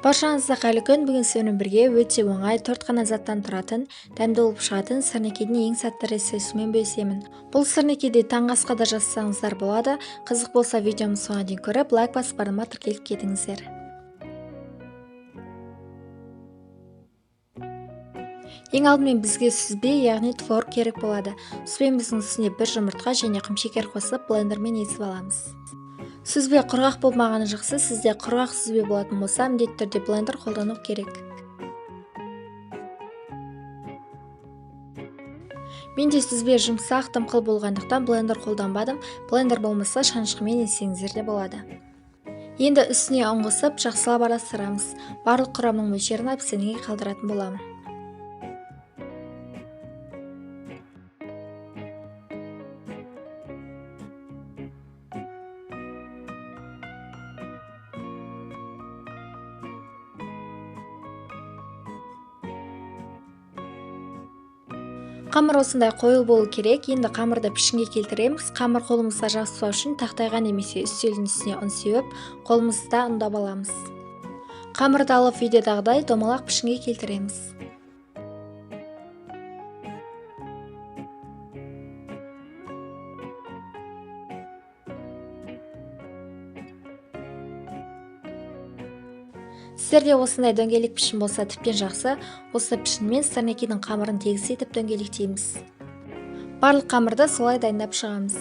Баршаңызға қайырлы күн. Бүгін сізбен бірге өте оңай 4 қана заттан тұратын, дәмді болып шығатын сырнекейдің ең сәтті рецептісімен бөлісемін. Бұл сырнекейді таңғы асқа да жасасаңыздар болады. Қызық болса видеомды соңына дейін көріп, лайк басып барыма тіркеліп кетіңіздер. Ең алдымен бізге сүзбе, яғни творог керек болады. Сүзбеміздің үстіне бір жұмыртқа және құмшекер қосып блендермен езіп аламыз. Сүзбе құрғақ болмағаны жақсы, сізде құрғақ сүзбе болатын болса, міндетті түрде блендер қолдану керек. Менде сүзбе жұмсақ, дымқыл болғандықтан блендер қолданбадым. Блендер болмаса шанышқымен езсеңіздер де болады. Енді үстіне ұн қосып, жақсылап араластырамыз. Барлық құрамның мөлшерін описаниеге қалдыратын боламын. Қамыр осындай қою болу керек. Енді қамырды пішінге келтіреміз. Қамыр қолымызға жабыспау үшін тақтайға немесе үстелдің үстіне ұн сеуіп, қолымызда ұндап аламыз. Қамырды алып видеодағыдай домалақ пішінге келтіреміз. Сіздерде осындай дөңгелек пішін болса тіптен жақсы. Осы пішінмен сырнекейдің қамырын тегіс етіп дөңгелектейміз. Барлық қамырды солай дайындап шығамыз.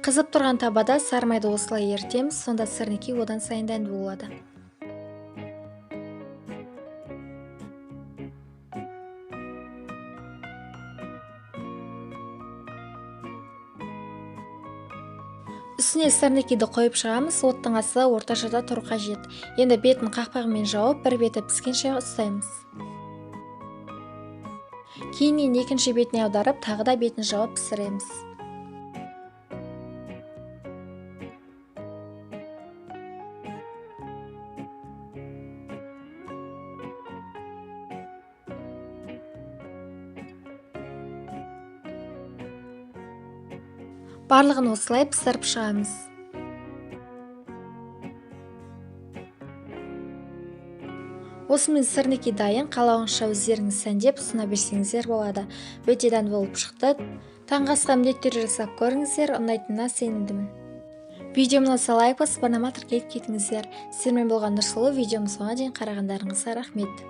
Қызып тұрған табада сары майды осылай ерітеміз, сонда сырнекей одан сайын дәмді болады. Үстіне сырнекейді қойып шығамыз. Оттың асы орташада тұру қажет. Енді бетін қақпағымен жауып, бір беті піскенше ұстаймыз. Кейіннен екінші бетіне аударып, тағы да бетін жауып пісіреміз. Барлығын осылай пісіріп шығамыз. Осымен сырнекей дайын. Қалауыңызша өздеріңіз сәндеп ұсына берсеңіздер болады. Өте дәмді болып шықты. Таңғы асқа міндетті түрде жасап көріңіздер, ұнайтынына сенімдімін. Видеомды лайк басып барыма тіркеліп кетіңіздер. Сіздермен болған Нұрсұлу. Видеомды соңына дейін қарағандарыңызға рахмет.